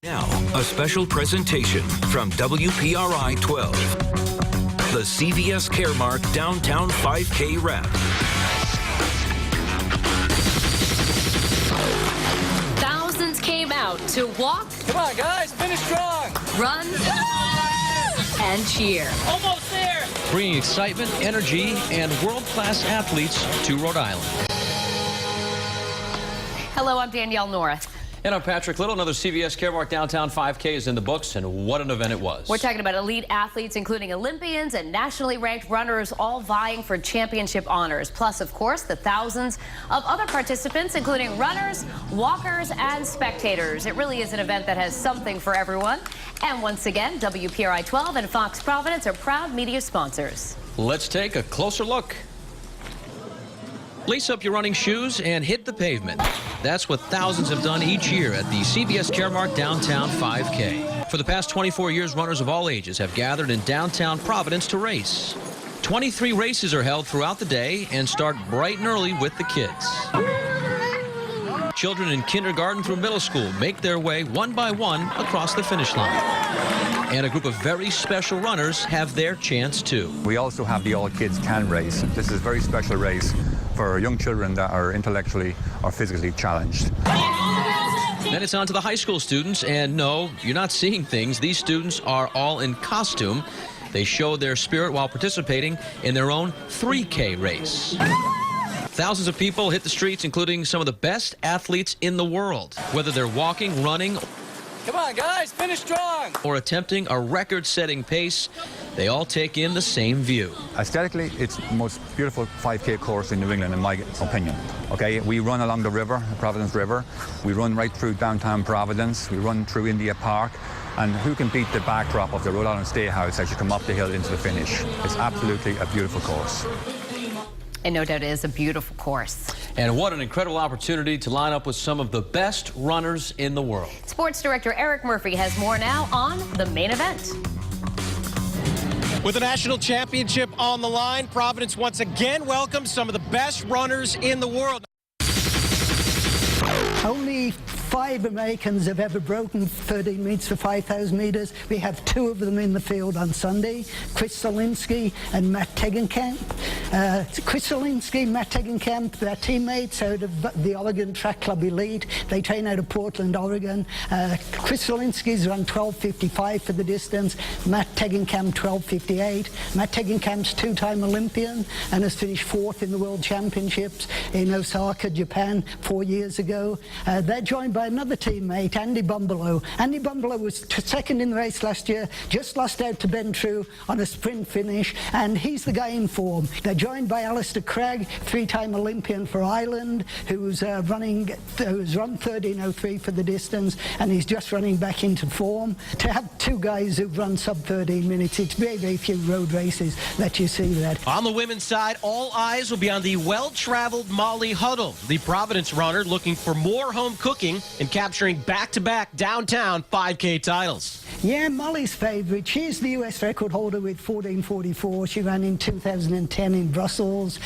Now, a special presentation from WPRI 12. The CVS Caremark Downtown 5K Wrap. Thousands came out to walk. Come on, guys, finish strong. Run. And cheer. Almost there. Bringing excitement, energy, and world-class athletes to Rhode Island. Hello, I'm Danielle North. And I'm Patrick Little. Another CVS Caremark Downtown 5K is in the books, and what an event it was. We're talking about elite athletes, including Olympians and nationally ranked runners, all vying for championship honors. Plus, of course, the thousands of other participants, including runners, walkers, and spectators. It really is an event that has something for everyone. And once again, WPRI 12 and Fox Providence are proud media sponsors. Let's take a closer look. Lace up your running shoes and hit the pavement. That's what thousands have done each year at the CVS Caremark Downtown 5K. For the past 24 years, runners of all ages have gathered in downtown Providence to race. 23 races are held throughout the day and start bright and early with the kids. Children in kindergarten through middle school make their way one by one across the finish line. And a group of very special runners have their chance too. We also have the All Kids Can race. This is a very special race for young children that are intellectually or physically challenged. Then it's on to the high school students, and no, you're not seeing things. These students are all in costume. They show their spirit while participating in their own 3K race. Thousands of people hit the streets, including some of the best athletes in the world, whether they're walking, running, Come on, guys, finish strong. or attempting a record-setting pace. They all take in the same view. Aesthetically, it's the most beautiful 5K course in New England, in my opinion. Okay, we run along the river, the Providence River. We run right through downtown Providence. We run through India Park. And who can beat the backdrop of the Rhode Island State House as you come up the hill into the finish? It's absolutely a beautiful course. And no doubt it is a beautiful course. And what an incredible opportunity to line up with some of the best runners in the world. Sports director Eric Murphy has more now on the main event. With the national championship on the line, Providence once again welcomes some of the best runners in the world. Only 5 Americans have ever broken 13 meters for 5,000 meters. We have 2 of them in the field on Sunday, Chris Zielinski and Matt Tegenkamp. Chris Zielinski and Matt Tegenkamp, they're teammates out of the Oregon Track Club Elite. They train out of Portland, Oregon. Chris Zielinski's run 12:55 for the distance, Matt Tegenkamp 12:58. Matt Tegenkamp's 2-time Olympian and has finished 4th in the World Championships in Osaka, Japan 4 years ago. They're joined by another teammate, Andy Bumbalow. Andy Bumbalow was 2nd in the race last year, just lost out to Ben True on a sprint finish, and he's the guy in form. They're joined by Alistair Craig, 3-time Olympian for Ireland, who's run 13:03 for the distance, and he's just running back into form. To have 2 guys who've run sub 13 minutes, it's very, very few road races that you see that. On the women's side, all eyes will be on the well-traveled Molly Huddle, the Providence runner looking for more home cooking and capturing back-to-back downtown 5K titles. Yeah, Molly's favourite. She's the US record holder with 14:44. She ran in 2010 in Brussels.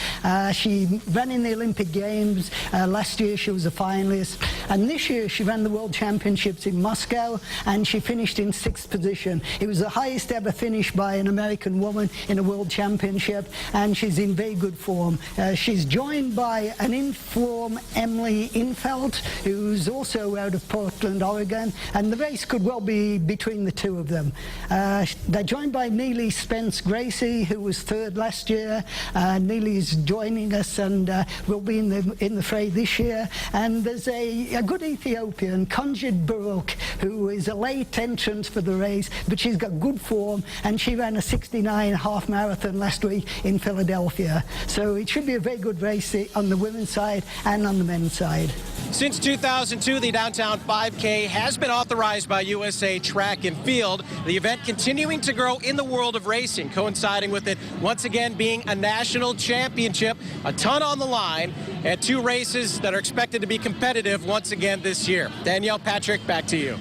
She ran in the Olympic Games. Last year she was a finalist. And this year she ran the World Championships in Moscow, and she finished in 6th position. It was the highest ever finish by an American woman in a World Championship, and she's in very good form. She's joined by an in-form Emily Infeld, who's also out of Portland, Oregon, and the race could well be between the 2 of them. They're joined by Neely Spence Gracie, who was 3rd last year. Neely's joining us and will be in the fray this year. And there's a good Ethiopian, Konjid Baruch, who is a late entrant for the race, but she's got good form, and she ran a 69 half marathon last week in Philadelphia. So it should be a very good race on the women's side and on the men's side. Since 2002, the Downtown 5K has been authorized by USA Track and Field. The event continuing to grow in the world of racing, coinciding with it once again being a national championship, a ton on the line, and 2 races that are expected to be competitive once again this year. Danielle, Patrick, back to you.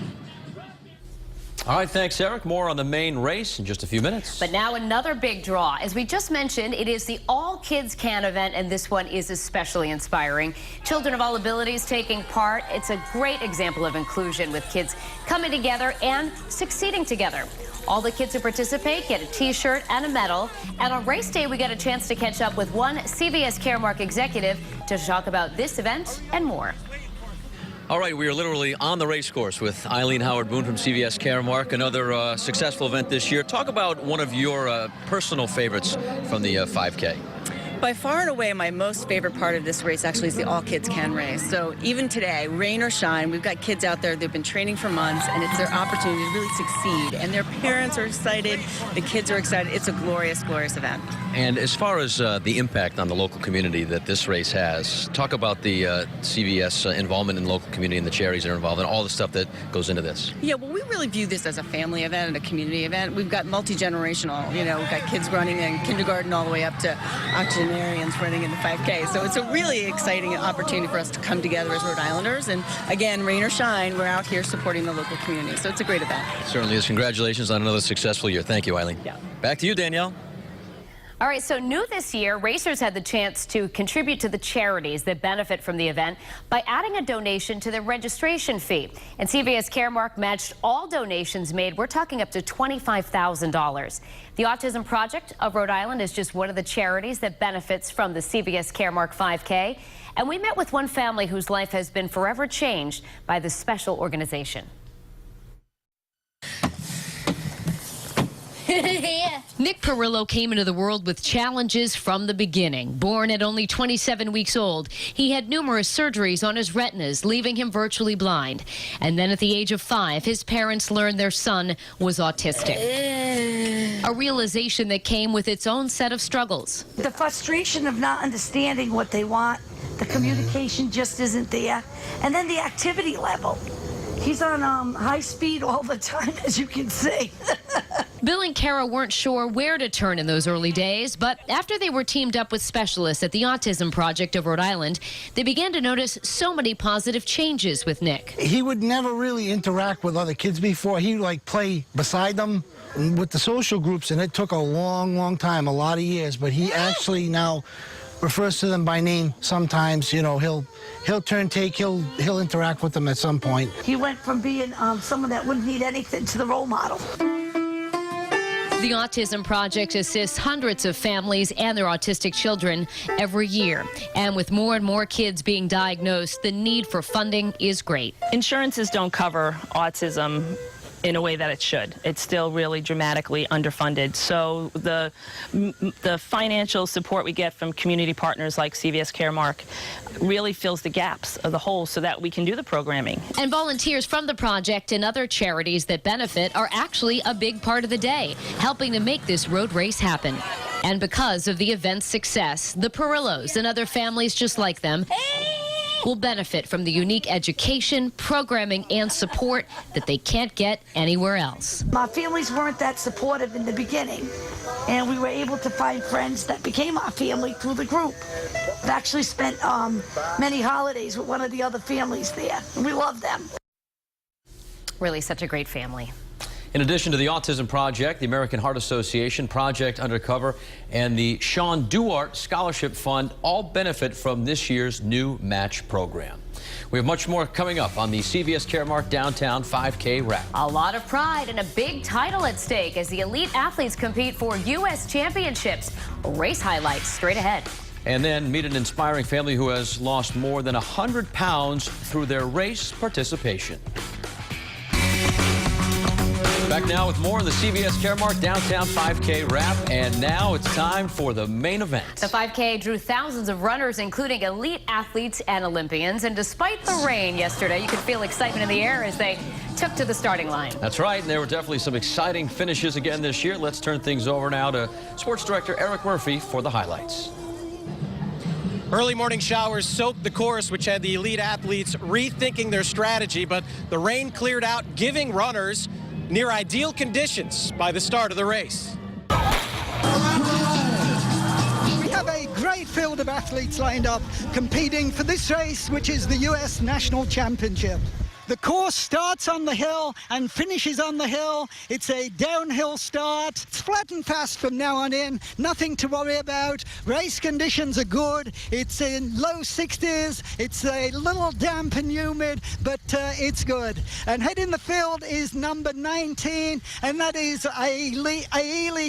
All right, thanks, Eric. More on the main race in just a few minutes. But now another big draw. As we just mentioned, it is the All Kids Can event, and this one is especially inspiring. Children of all abilities taking part. It's a great example of inclusion, with kids coming together and succeeding together. All the kids who participate get a T-shirt and a medal. And on race day, we get a chance to catch up with one CVS Caremark executive to talk about this event and more. All right, we are literally on the race course with Eileen Boone from CVS Caremark, another successful event this year. Talk about one of your personal favorites from the 5K. By far and away, my most favorite part of this race actually is the All Kids Can race. So even today, rain or shine, we've got kids out there, they've been training for months, and it's their opportunity to really succeed. And their parents are excited, the kids are excited. It's a glorious, glorious event. And as far as the impact on the local community that this race has, talk about the CVS involvement in the local community and the charities that are involved and all the stuff that goes into this. Yeah, well, we really view this as a family event and a community event. We've got multi-generational, we've got kids running in kindergarten all the way up to octogenarians running in the 5K. So it's a really exciting opportunity for us to come together as Rhode Islanders. And again, rain or shine, we're out here supporting the local community. So it's a great event. It certainly is. Congratulations on another successful year. Thank you, Eileen. Yeah. Back to you, Danielle. All right, so new this year, racers had the chance to contribute to the charities that benefit from the event by adding a donation to their registration fee. And CVS Caremark matched all donations made. We're talking up to $25,000. The Autism Project of Rhode Island is just one of the charities that benefits from the CVS Caremark 5K. And we met with one family whose life has been forever changed by this special organization. Yeah. Nick Perillo came into the world with challenges from the beginning. Born at only 27 weeks old, he had numerous surgeries on his retinas, leaving him virtually blind. And then at the age of 5, his parents learned their son was autistic. A realization that came with its own set of struggles. The frustration of not understanding what they want, the communication just isn't there, and then the activity level. He's on high speed all the time, as you can see. Bill and Kara weren't sure where to turn in those early days, but after they were teamed up with specialists at the Autism Project of Rhode Island, they began to notice so many positive changes with Nick. He would never really interact with other kids before. He would play beside them with the social groups, and it took a long, long time, a lot of years, but he actually now refers to them by name sometimes. He'll turn take, he'll interact with them at some point. He went from being someone that wouldn't need anything to the role model. The Autism Project assists hundreds of families and their autistic children every year. And with more and more kids being diagnosed, the need for funding is great. Insurances don't cover autism in a way that it should. It's still really dramatically underfunded. So the financial support we get from community partners like CVS Caremark really fills the gaps of the hole so that we can do the programming. And volunteers from the project and other charities that benefit are actually a big part of the day, helping to make this road race happen. And because of the event's success, the Perillos and other families just like them will benefit from the unique education, programming, and support that they can't get anywhere else. My families weren't that supportive in the beginning, and we were able to find friends that became our family through the group. I've actually spent many holidays with one of the other families there, and we love them. Really such a great family. In addition to the Autism Project, the American Heart Association, Project Undercover, and the Sean Duart Scholarship Fund all benefit from this year's new match program. We have much more coming up on the CVS Caremark Downtown 5K Wrap. A lot of pride and a big title at stake as the elite athletes compete for U.S. championships. Race highlights straight ahead. And then meet an inspiring family who has lost more than 100 pounds through their race participation. Back now with more of the CVS Caremark Downtown 5K Wrap, and now it's time for the main event. The 5K drew thousands of runners, including elite athletes and Olympians, and despite the rain yesterday, you could feel excitement in the air as they took to the starting line. That's right, and there were definitely some exciting finishes again this year. Let's turn things over now to Sports Director Eric Murphy for the highlights. Early morning showers soaked the course, which had the elite athletes rethinking their strategy, but the rain cleared out, giving runners near ideal conditions by the start of the race. We have a great field of athletes lined up competing for this race, which is the U.S. National Championship. The course starts on the hill and finishes on the hill. It's a downhill start. It's flat and fast from now on in. Nothing to worry about. Race conditions are good. It's in low 60s. It's a little damp and humid, but it's good. And head in the field is number 19, and that is Eileen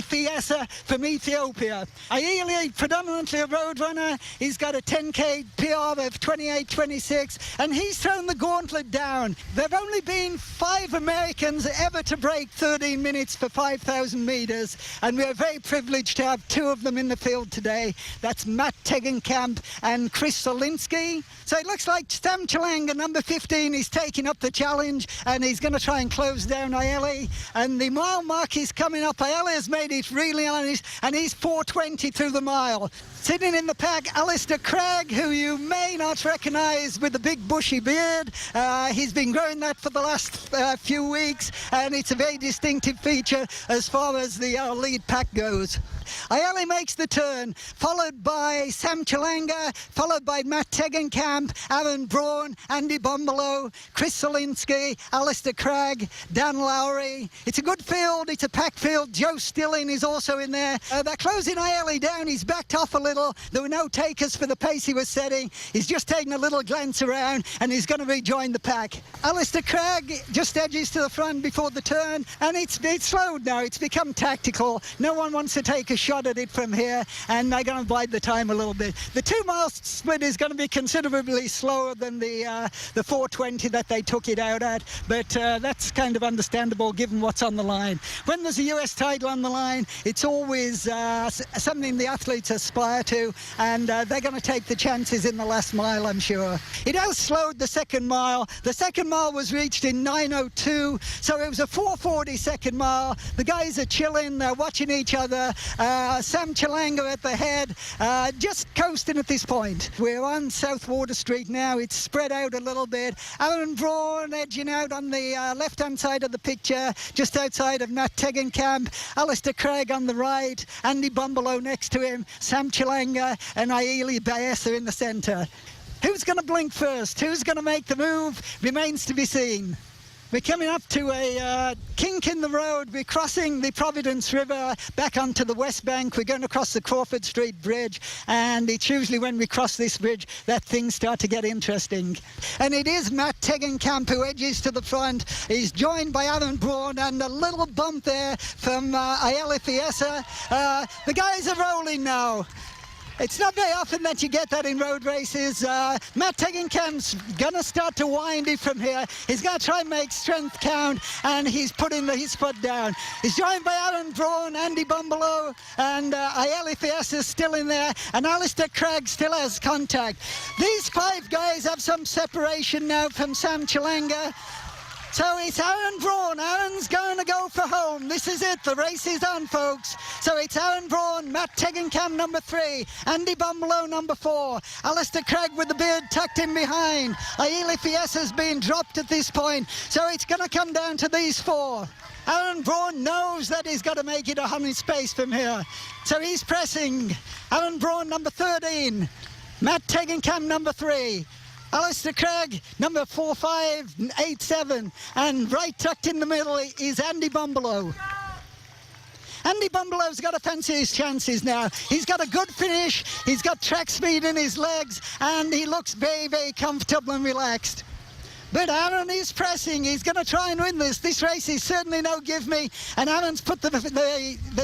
Fiesa from Ethiopia. Eileen, predominantly a road runner. He's got a 10K PR of 28:26, and he's thrown the gauntlet down. There have only been 5 Americans ever to break 13 minutes for 5,000 meters, and we're very privileged to have 2 of them in the field today. That's Matt Tegenkamp and Chris Solinsky. So it looks like Sam Chalanga, number 15, is taking up the challenge, and he's going to try and close down Aieli. And the mile mark is coming up. Aieli has made it really honest, and he's 4:20 through the mile. Sitting in the pack, Alistair Craig, who you may not recognise with the big bushy beard. He's been growing that for the last few weeks, and it's a very distinctive feature as far as the lead pack goes. Aieli makes the turn, followed by Sam Chalanga, followed by Matt Tegenkamp, Aaron Braun, Andy Bombolo, Chris Solinsky, Alistair Craig, Dan Lowry. It's a good field, it's a packed field. Joe Stilling is also in there. They're closing Aieli down. He's backed off a little. There were no takers for the pace he was setting. He's just taking a little glance around, and he's going to rejoin the pack. Alistair Craig just edges to the front before the turn, and it's slowed now. It's become tactical. No one wants to take a shot at it from here, and they're going to bide the time a little bit. The 2-mile split is going to be considerably slower than the 4:20 that they took it out at, but that's kind of understandable given what's on the line. When there's a US title on the line, it's always something the athletes aspire to, and they're going to take the chances in the last mile, I'm sure. It has slowed the second mile. The second mile was reached in 9:02, so it was a 4:40 second mile. The guys are chilling, they're watching each other. Sam Chalanga at the head, just coasting at this point. We're on South Water Street now. It's spread out a little bit. Aaron Braun edging out on the left-hand side of the picture, just outside of Matt Tegenkamp. Alistair Craig on the right, Andy Bombolo next to him, Sam Chalanga and Aieli Fiesa in the centre. Who's going to blink first? Who's going to make the move? Remains to be seen. We're coming up to a kink in the road. We're crossing the Providence River back onto the West Bank. We're going across the Crawford Street Bridge, and it's usually when we cross this bridge that things start to get interesting. And it is Matt Tegenkamp who edges to the front. He's joined by Aaron Braun, and a little bump there from Aieli Fiesa. The guys are rolling now. It's not very often that you get that in road races. Matt Tegenkamp's going to start to wind it from here. He's going to try and make strength count, and he's putting his foot down. He's joined by Aaron Braun, Andy Bombolo, and Aieli Fiesa still in there, and Alistair Craig still has contact. These 5 guys have some separation now from Sam Chalanga. So it's Aaron Braun. Aaron's going to go for home. This is it. The race is on, folks. So it's Aaron Braun, Matt Tegenkamp number 3, Andy Bombolo number 4, Alistair Craig with the beard tucked in behind. Aieli Fiesa's been dropped at this point. So it's going to come down to these 4. Aaron Braun knows that he's got to make it a 100 space from here. So he's pressing. Aaron Braun number 13, Matt Tegenkamp number 3. Alistair Craig, number 4587, and right tucked in the middle is Andy Bombolo. Andy Bombolo's got to fancy his chances now. He's got a good finish, he's got track speed in his legs, and he looks very, very comfortable and relaxed. But Aaron is pressing. He's going to try and win this. This race is certainly no give me. And Aaron's put the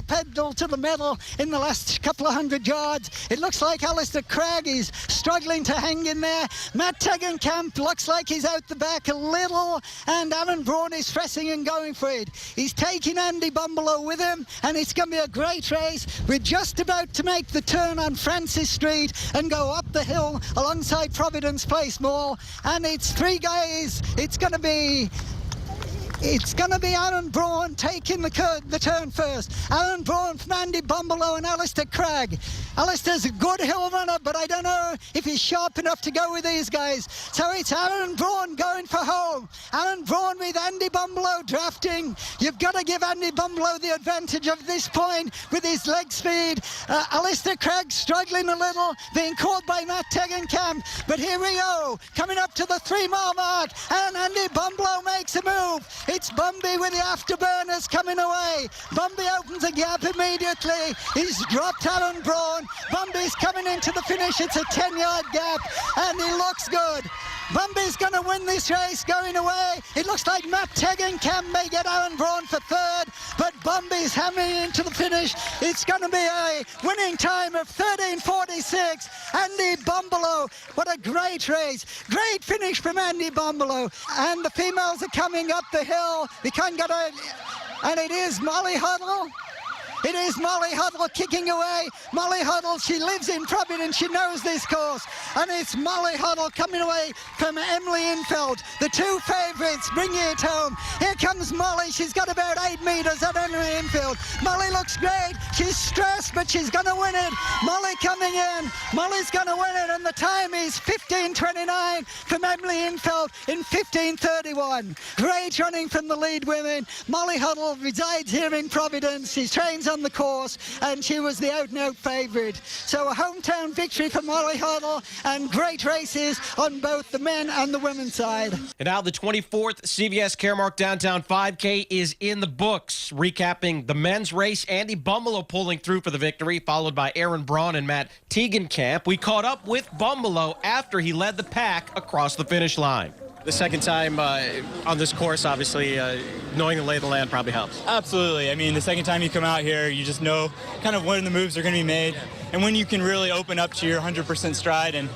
pedal to the metal in the last couple of 100 yards. It looks like Alistair Craig is struggling to hang in there. Matt Tegenkamp looks like he's out the back a little. And Aaron Braun is pressing and going for it. He's taking Andy Bombolo with him. And it's going to be a great race. We're just about to make the turn on Francis Street and go up the hill alongside Providence Place Mall. And it's 3 guys. It's going to be It's going to be Aaron Braun taking the turn first. Aaron Braun from Andy Bumblelow and Alistair Craig. Alistair's a good hill runner, but I don't know if he's sharp enough to go with these guys. So it's Aaron Braun going for home. Aaron Braun with Andy Bumblelow drafting. You've got to give Andy Bumblelow the advantage of this point with his leg speed. Alistair Craig struggling a little, being caught by Matt Tegenkamp. But here we go, coming up to the 3-mile mark, and Andy Bumblelow makes a move. It's Bumby with the afterburners coming away. Bumby opens a gap immediately. He's dropped Aaron Braun. Bumby's coming into the finish. It's a 10-yard gap, and he looks good. Bumby's going to win this race going away. It looks like Matt Tegenkamp may get Aaron Braun for third, but Bumby's hammering into the finish. It's going to be a winning time of 13:46. Andy Bumblelow, what a great race. Great finish from Andy Bumblelow. And the females are coming up the hill. They can't get a... And it is Molly Huddle. It is Molly Huddle kicking away. Molly Huddle, she lives in Providence, she knows this course. And it's Molly Huddle coming away from Emily Infeld. The two favourites bringing it home. Here comes Molly, she's got about 8 metres at Emily Infeld. Molly looks great, she's stressed, but she's going to win it. Molly coming in, Molly's going to win it, and the time is 15:29 from Emily Infeld in 15:31. Great running from the lead women. Molly Huddle resides here in Providence, she trains on the course, and she was the out-and-out favourite. So a hometown victory for Molly Huddle, and great races on both the men and the women's side. And now the 24th CVS Caremark Downtown 5K is in the books. Recapping the men's race, Andy Bumblelow pulling through for the victory, followed by Aaron Braun and Matt Tegenkamp. We caught up with Bumblelow after he led the pack across the finish line. The second time on this course, obviously, knowing the lay of the land probably helps. Absolutely. I mean, the second time you come out here, you just know kind of when the moves are going to be made and when you can really open up to your 100% stride. And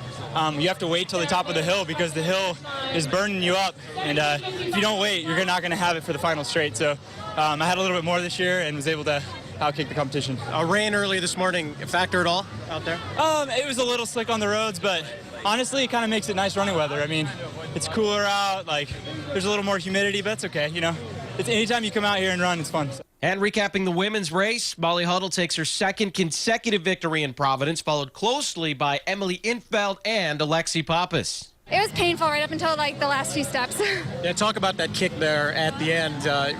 you have to wait till the top of the hill because the hill is burning you up. And if you don't wait, you're not going to have it for the final straight. So I had a little bit more this year and was able to outkick the competition. Rain early this morning, a factor at all out there? It was a little slick on the roads, but honestly, it kind of makes it nice running weather. I mean, it's cooler out, like there's a little more humidity, but it's okay, you know. It's anytime you come out here and run, it's fun. And recapping the women's race, Molly Huddle takes her second consecutive victory in Providence, followed closely by Emily Infeld and Alexi Pappas. It was painful right up until like the last few steps. Yeah, talk about that kick there at the end.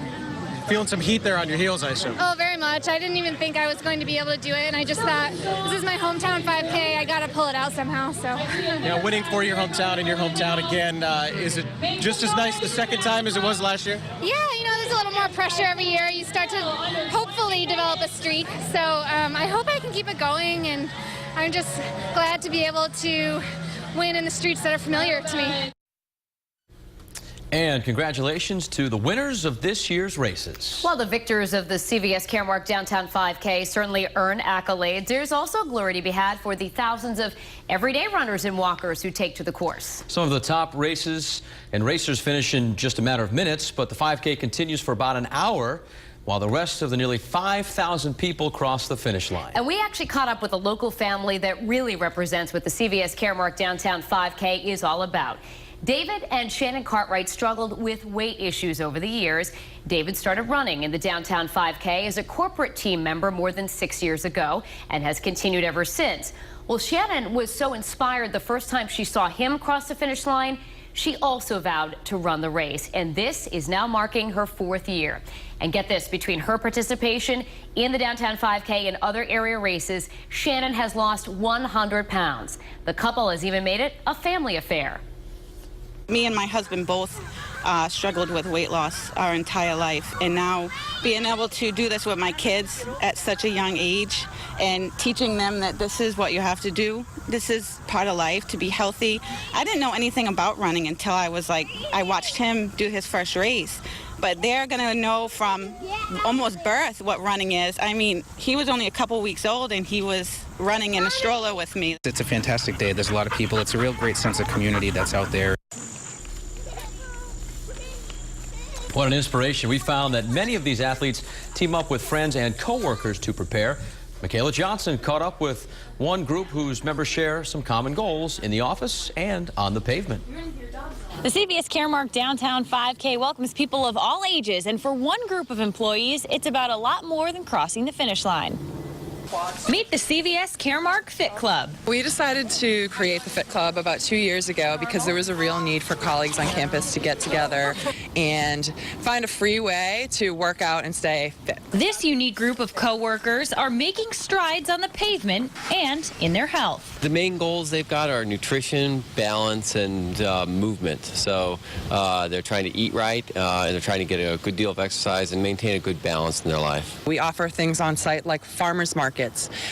Feeling some heat there on your heels, I assume. Oh, very much. I didn't even think I was going to be able to do it, and I just thought, this is my hometown 5K. I got to pull it out somehow, so. Yeah, winning for your hometown in your hometown again, is it just as nice the second time as it was last year? Yeah, you know, there's a little more pressure every year. You start to hopefully develop a streak, so I hope I can keep it going, and I'm just glad to be able to win in the streets that are familiar to me. And congratulations to the winners of this year's races. While the victors of the CVS Caremark Downtown 5K certainly earn accolades, there's also glory to be had for the thousands of everyday runners and walkers who take to the course. Some of the top races and racers finish in just a matter of minutes, but the 5K continues for about an hour, while the rest of the nearly 5,000 people cross the finish line. And we actually caught up with a local family that really represents what the CVS Caremark Downtown 5K is all about. David and Shannon Cartwright struggled with weight issues over the years. David started running in the Downtown 5K as a corporate team member more than 6 years ago and has continued ever since. Well, Shannon was so inspired the first time she saw him cross the finish line, she also vowed to run the race, and this is now marking her 4th year. And get this, between her participation in the Downtown 5K and other area races, Shannon has lost 100 pounds. The couple has even made it a family affair. Me and my husband both struggled with weight loss our entire life, and now being able to do this with my kids at such a young age and teaching them that this is what you have to do, this is part of life, to be healthy. I didn't know anything about running until I watched him do his first race. But they're going to know from almost birth what running is. I mean, he was only a couple weeks old and he was running in a stroller with me. It's a fantastic day. There's a lot of people. It's a real great sense of community that's out there. What an inspiration. We found that many of these athletes team up with friends and co-workers to prepare. Michaela Johnson caught up with one group whose members share some common goals in the office and on the pavement. The CVS Caremark Downtown 5K welcomes people of all ages, and for one group of employees, it's about a lot more than crossing the finish line. Meet the CVS Caremark Fit Club. We decided to create the Fit Club about 2 years ago because there was a real need for colleagues on campus to get together and find a free way to work out and stay fit. This unique group of co-workers are making strides on the pavement and in their health. The main goals they've got are nutrition, balance, and movement. So they're trying to eat right, and they're trying to get a good deal of exercise and maintain a good balance in their life. We offer things on site like farmers markets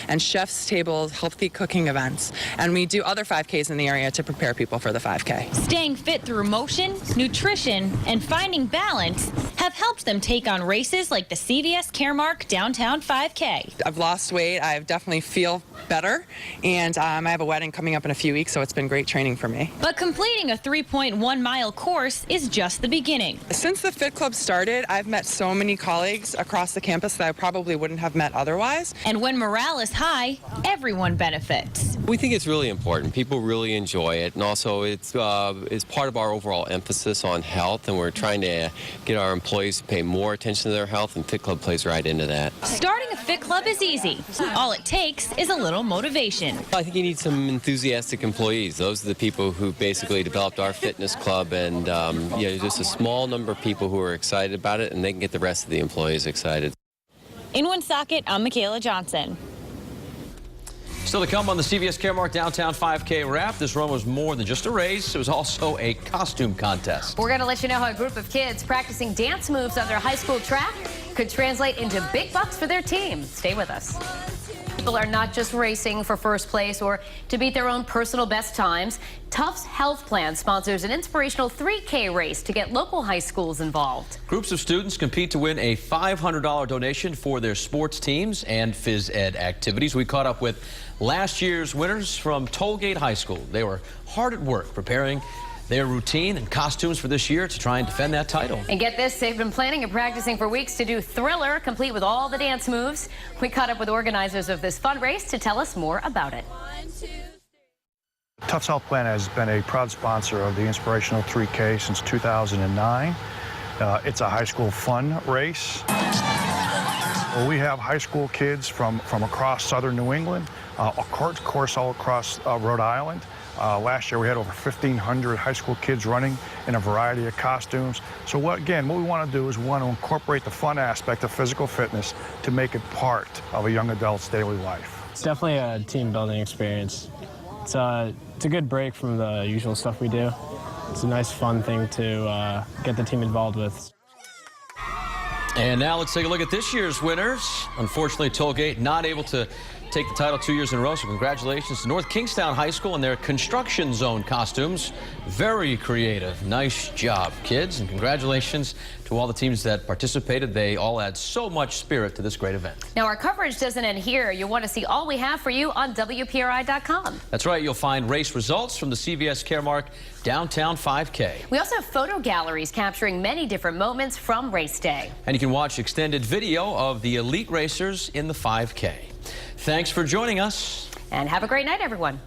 and chef's tables, healthy cooking events, and we do other 5Ks in the area to prepare people for the 5K. Staying fit through motion, nutrition, and finding balance have helped them take on races like the CVS Caremark Downtown 5K. I've lost weight, I definitely feel better, and I have a wedding coming up in a few weeks, so it's been great training for me. But completing a 3.1-mile course is just the beginning. Since the Fit Club started, I've met so many colleagues across the campus that I probably wouldn't have met otherwise. And when morale is high, everyone benefits. We think it's really important. People really enjoy it, and also it's part of our overall emphasis on health, and we're trying to get our employees to pay more attention to their health, and Fit Club plays right into that. Starting a Fit Club is easy. All it takes is a little motivation. I think you need some enthusiastic employees. Those are the people who basically developed our fitness club, and just a small number of people who are excited about it, and they can get the rest of the employees excited. In Woonsocket, I'm Michaela Johnson. Still to come on the CVS Caremark Downtown 5K wrap. This run was more than just a race. It was also a costume contest. We're going to let you know how a group of kids practicing dance moves on their high school track could translate into big bucks for their team. Stay with us. People are not just racing for first place or to beat their own personal best times. Tufts Health Plan sponsors an inspirational 3K race to get local high schools involved. Groups of students compete to win a $500 donation for their sports teams and phys ed activities. We caught up with last year's winners from Tollgate High School. They were hard at work preparing their routine and costumes for this year to try and defend that title. And get this, they've been planning and practicing for weeks to do Thriller, complete with all the dance moves. We caught up with organizers of this fun race to tell us more about it. Tufts Health Plan has been a proud sponsor of the Inspirational 3K since 2009. It's a high school fun race. We have high school kids from across southern New England, of course all across Rhode Island. Last year we had over 1,500 high school kids running in a variety of costumes. So what we want to do is we want to incorporate the fun aspect of physical fitness to make it part of a young adult's daily life. It's definitely a team building experience. It's a good break from the usual stuff we do. It's a nice fun thing to get the team involved with. And now let's take a look at this year's winners. Unfortunately, Tollgate not able to take the title 2 years in a row, so congratulations to North Kingstown High School and their construction zone costumes. Very creative. Nice job, kids, and congratulations to all the teams that participated. They all add so much spirit to this great event. Now, our coverage doesn't end here. You'll want to see all we have for you on WPRI.com. That's right. You'll find race results from the CVS Caremark Downtown 5K. We also have photo galleries capturing many different moments from race day. And you can watch extended video of the elite racers in the 5K. Thanks for joining us. And have a great night, everyone.